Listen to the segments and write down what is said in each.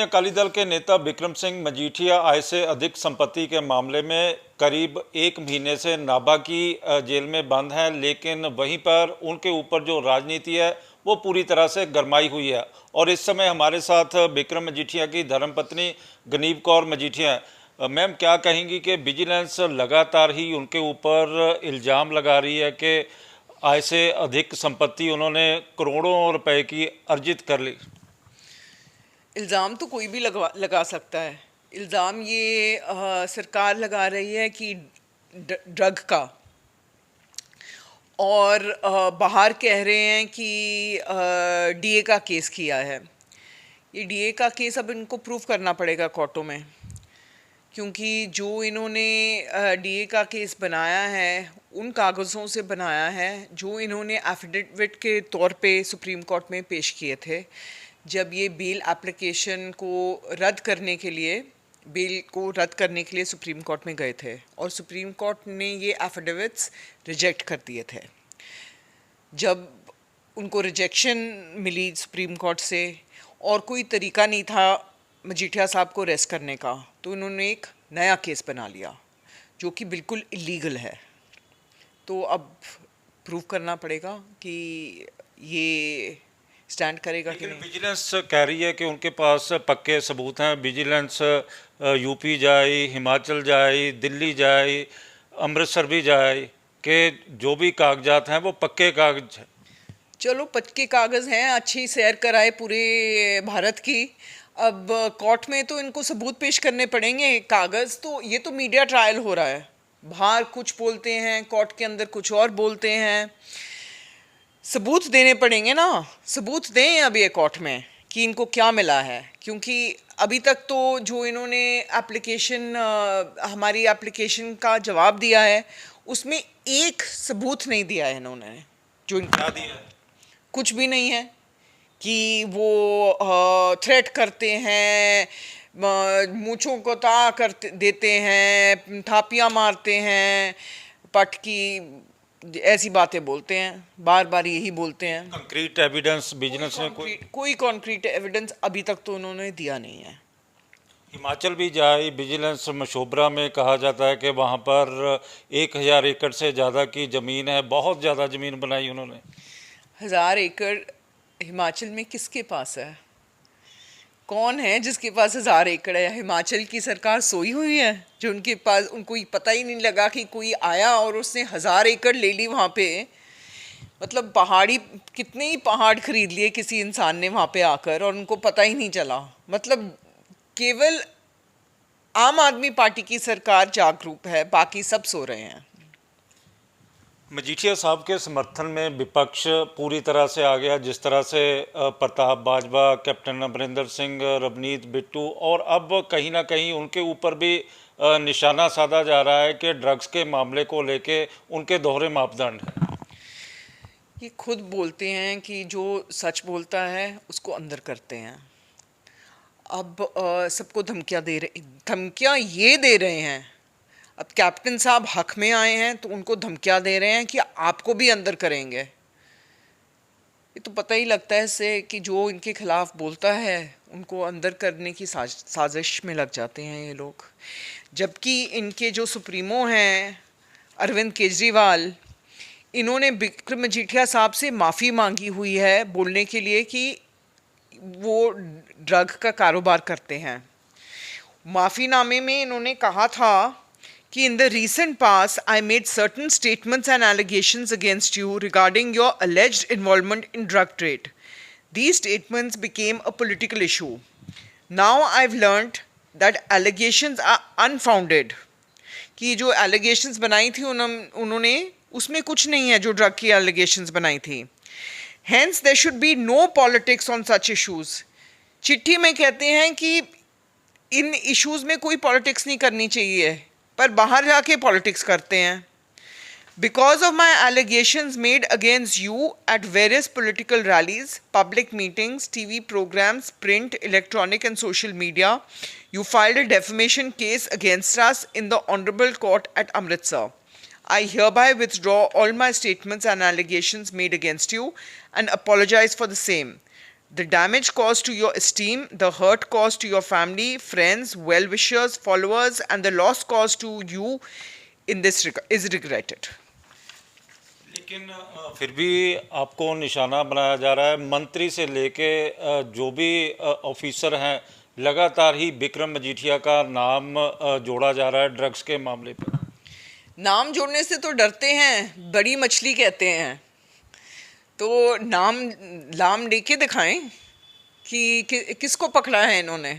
अकाली दल के नेता बिक्रम सिंह मजीठिया आय से अधिक संपत्ति के मामले में करीब 1 महीने से नाभा की जेल में बंद हैं, लेकिन वहीं पर उनके ऊपर जो राजनीति है वो पूरी तरह से गरमाई हुई है। और इस समय हमारे साथ बिक्रम मजीठिया की धर्मपत्नी गनीव कौर मजीठिया हैं। मैम, क्या कहेंगी कि विजिलेंस लगातार ही उनके ऊपर इल्ज़ाम लगा रही है कि आय से अधिक संपत्ति उन्होंने करोड़ों रुपए की अर्जित कर ली। इल्ज़ाम तो कोई भी लगा सकता है। इल्ज़ाम ये सरकार लगा रही है कि ड्रग का, और बाहर कह रहे हैं कि डीए का केस किया है। ये डीए का केस अब इनको प्रूव करना पड़ेगा कोर्टों में, क्योंकि जो इन्होंने डीए का केस बनाया है उन कागज़ों से बनाया है जो इन्होंने एफिडेविट के तौर पे सुप्रीम कोर्ट में पेश किए थे जब ये बेल एप्लीकेशन को रद्द करने के लिए सुप्रीम कोर्ट में गए थे, और सुप्रीम कोर्ट ने ये एफिडेविट्स रिजेक्ट कर दिए थे। जब उनको रिजेक्शन मिली सुप्रीम कोर्ट से और कोई तरीका नहीं था मजीठिया साहब को अरेस्ट करने का, तो उन्होंने एक नया केस बना लिया जो कि बिल्कुल इलीगल है। तो अब प्रूव करना पड़ेगा कि ये स्टैंड करेगा कि नहीं। विजिलेंस कह रही है कि उनके पास पक्के सबूत हैं। विजिलेंस यूपी जाए, हिमाचल जाए, दिल्ली जाए, अमृतसर भी जाए, कि जो भी कागजात हैं वो पक्के कागज हैं। चलो, पक्के कागज़ हैं, अच्छी सैर कराए पूरे भारत की। अब कोर्ट में तो इनको सबूत पेश करने पड़ेंगे। कागज़ तो, ये तो मीडिया ट्रायल हो रहा है, बाहर कुछ बोलते हैं, कोर्ट के अंदर कुछ और बोलते हैं। सबूत देने पड़ेंगे ना, सबूत दें अब ये कोर्ट में कि इनको क्या मिला है, क्योंकि अभी तक तो जो इन्होंने हमारी एप्लीकेशन का जवाब दिया है उसमें एक सबूत नहीं दिया है इन्होंने। जो इनका दिया है कुछ भी नहीं है, कि वो थ्रेट करते हैं, मूँछों को ता कर देते हैं, थापियाँ मारते हैं, पट की ऐसी बातें बोलते हैं, बार बार यही बोलते हैं। कंक्रीट एविडेंस बिजनेस में कोई कॉन्क्रीट एविडेंस अभी तक तो उन्होंने दिया नहीं है। हिमाचल भी जाए, विजिलेंस मशोबरा में कहा जाता है कि वहाँ पर 1000 एकड़ से ज़्यादा की ज़मीन है, बहुत ज़्यादा ज़मीन बनाई उन्होंने। 1000 एकड़ हिमाचल में किसके पास है? कौन है जिसके पास 1000 एकड़ है? हिमाचल की सरकार सोई हुई है जो उनके पास, उनको पता ही नहीं लगा कि कोई आया और उसने 1000 एकड़ ले ली वहाँ पे। मतलब कितने ही पहाड़ खरीद लिए किसी इंसान ने वहाँ पे आकर और उनको पता ही नहीं चला। मतलब केवल आम आदमी पार्टी की सरकार जागरूक है, बाकी सब सो रहे हैं। मजीठिया साहब के समर्थन में विपक्ष पूरी तरह से आ गया, जिस तरह से प्रताप बाजवा, कैप्टन अमरिंदर सिंह, रवनीत बिट्टू, और अब कहीं ना कहीं उनके ऊपर भी निशाना साधा जा रहा है कि ड्रग्स के मामले को लेके उनके दोहरे मापदंड हैं। ये खुद बोलते हैं कि जो सच बोलता है उसको अंदर करते हैं। अब सबको धमकियाँ ये दे रहे हैं। अब कैप्टन साहब हक में आए हैं तो उनको धमकियाँ दे रहे हैं कि आपको भी अंदर करेंगे। ये तो पता ही लगता है इससे कि जो इनके खिलाफ बोलता है उनको अंदर करने की साजिश में लग जाते हैं ये लोग। जबकि इनके जो सुप्रीमो हैं अरविंद केजरीवाल, इन्होंने बिक्रम मजीठिया साहब से माफ़ी मांगी हुई है बोलने के लिए कि वो ड्रग का कारोबार करते हैं। माफ़ीनामे में इन्होंने कहा था कि in the recent past I made certain statements and allegations against you regarding your alleged involvement in drug trade. These statements became a political issue. Now I've learned that allegations are unfounded. कि जो allegations बनाई थी उन्होंने, उसमें कुछ नहीं है जो ड्रग की allegations बनाई थी। Hence there should be no politics on such issues. चिट्ठी में कहते हैं कि इन इश्यूज़ में कोई पॉलिटिक्स नहीं करनी चाहिए, पर बाहर जाके पॉलिटिक्स करते हैं। Because of my allegations made against you at various political rallies, public meetings, TV programs, print, electronic and social media, you filed a defamation case against us in the Honorable Court at Amritsar. I hereby withdraw all my statements and allegations made against you and apologize for the same. The damage caused to your esteem, the hurt caused to your family, friends, well-wishers, followers, and the loss caused to you in this is regretted. लेकिन फिर भी आपको निशाना बनाया जा रहा है। मंत्री से लेके जो भी ऑफिसर हैं, लगातार ही विक्रम मजीठिया का नाम जोड़ा जा रहा है ड्रग्स के मामले पर। नाम जोड़ने से तो डरते हैं, बड़ी मछली कहते हैं, तो नाम लेके दिखाएं कि किसको पकड़ा है इन्होंने।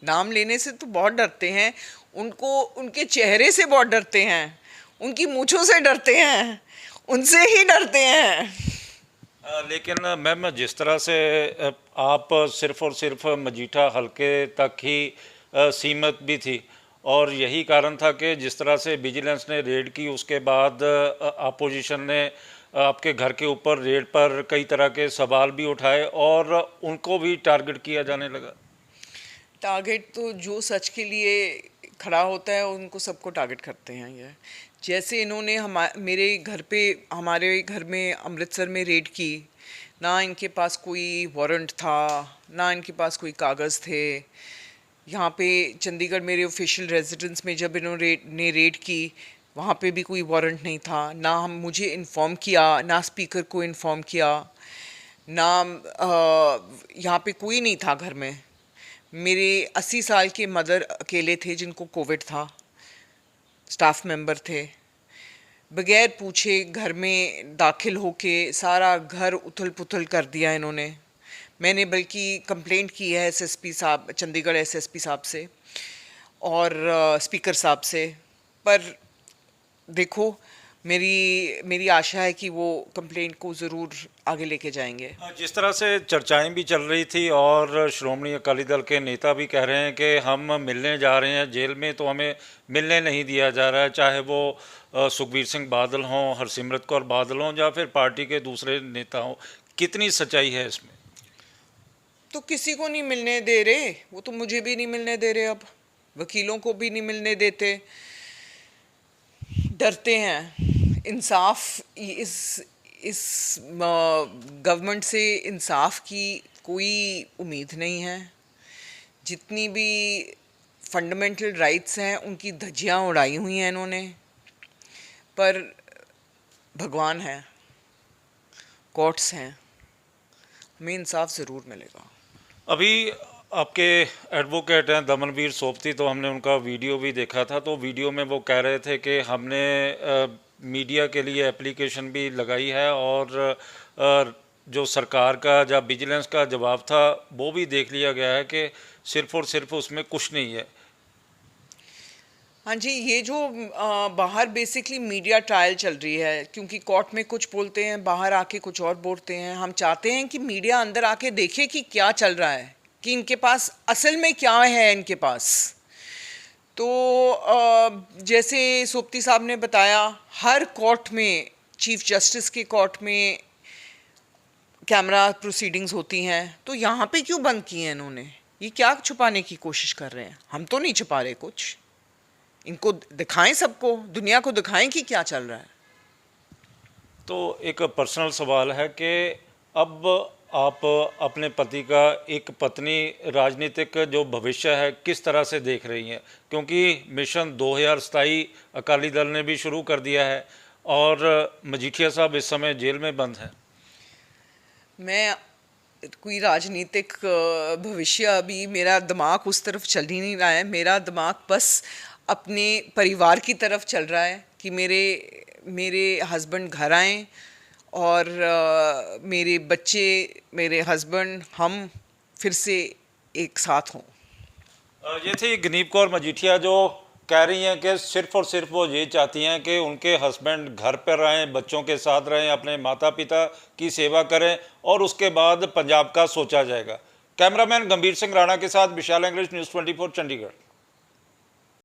नाम लेने से तो बहुत डरते हैं, उनके चेहरे से बहुत डरते हैं, उनकी मूंछों से डरते हैं, उनसे ही डरते हैं। लेकिन मैम, जिस तरह से आप सिर्फ और सिर्फ मजीठा हल्के तक ही सीमित भी थी, और यही कारण था कि जिस तरह से विजिलेंस ने रेड की, उसके बाद अपोजिशन ने आपके घर के ऊपर रेड पर कई तरह के सवाल भी उठाए और उनको भी टारगेट किया जाने लगा। टारगेट तो जो सच के लिए खड़ा होता है उनको सबको टारगेट करते हैं ये। जैसे इन्होंने हमारे घर में अमृतसर में रेड की, ना इनके पास कोई वारंट था, ना इनके पास कोई कागज़ थे। यहाँ पे चंडीगढ़ मेरे ऑफिशियल रेजिडेंस में जब इन्होंने रेड की, वहाँ पे भी कोई वारंट नहीं था, ना मुझे इन्फॉर्म किया, ना स्पीकर को इन्फॉर्म किया, ना यहाँ पे कोई नहीं था घर में। मेरे 80 साल के मदर अकेले थे जिनको कोविड था, स्टाफ मेंबर थे। बगैर पूछे घर में दाखिल होके सारा घर उथल पुथल कर दिया इन्होंने। मैंने बल्कि कंप्लेंट की है एसएसपी साहब, चंडीगढ़ एसएसपी साहब से और स्पीकर साहब से, पर देखो मेरी आशा है कि वो कंप्लेंट को ज़रूर आगे लेके जाएंगे। जिस तरह से चर्चाएं भी चल रही थी और श्रोमणी अकाली दल के नेता भी कह रहे हैं कि हम मिलने जा रहे हैं जेल में, तो हमें मिलने नहीं दिया जा रहा है, चाहे वो सुखबीर सिंह बादल हों, हरसिमरत कौर बादल हों, या फिर पार्टी के दूसरे नेता हों, कितनी सच्चाई है इसमें? तो किसी को नहीं मिलने दे रहे, वो तो मुझे भी नहीं मिलने दे रहे, अब वकीलों को भी नहीं मिलने देते, डरते हैं। इंसाफ इस गवर्नमेंट से इंसाफ की कोई उम्मीद नहीं है। जितनी भी फंडामेंटल राइट्स हैं उनकी धज्जियां उड़ाई हुई हैं इन्होंने, पर भगवान है, कोर्ट्स हैं, हमें इंसाफ ज़रूर मिलेगा। अभी आपके एडवोकेट हैं दमनवीर सोपती, तो हमने उनका वीडियो भी देखा था, तो वीडियो में वो कह रहे थे कि हमने मीडिया के लिए एप्लीकेशन भी लगाई है और जो सरकार का या विजिलेंस का जवाब था वो भी देख लिया गया है कि सिर्फ और सिर्फ उसमें कुछ नहीं है। हाँ जी, ये जो बाहर बेसिकली मीडिया ट्रायल चल रही है, क्योंकि कोर्ट में कुछ बोलते हैं, बाहर आके कुछ और बोलते हैं। हम चाहते हैं कि मीडिया अंदर आके देखे कि क्या चल रहा है, कि इनके पास असल में क्या है इनके पास। तो जैसे सोपती साहब ने बताया, हर कोर्ट में, चीफ जस्टिस के कोर्ट में कैमरा प्रोसीडिंग्स होती हैं, तो यहाँ पे क्यों बंद किए हैं इन्होंने? ये क्या छुपाने की कोशिश कर रहे हैं? हम तो नहीं छुपा रहे कुछ, इनको दिखाएं, सबको, दुनिया को दिखाएं कि क्या चल रहा है। तो एक पर्सनल सवाल है कि अब आप अपने पति का, एक पत्नी, राजनीतिक जो भविष्य है किस तरह से देख रही हैं? क्योंकि मिशन 2027 अकाली दल ने भी शुरू कर दिया है और मजीठिया साहब इस समय जेल में बंद हैं। मैं कोई राजनीतिक भविष्य, अभी मेरा दिमाग उस तरफ चल ही नहीं रहा है। मेरा दिमाग बस अपने परिवार की तरफ चल रहा है कि मेरे हस्बैंड घर आएँ और मेरे बच्चे, मेरे हस्बैंड, हम फिर से एक साथ हों। ये थी गनीप कौर मजीठिया जो कह रही हैं कि सिर्फ और सिर्फ वो ये चाहती हैं कि उनके हस्बैंड घर पर रहें, बच्चों के साथ रहें, अपने माता पिता की सेवा करें और उसके बाद पंजाब का सोचा जाएगा। कैमरामैन गंभीर सिंह राणा के साथ विशाल इंग्लिश, न्यूज़ 24 चंडीगढ़।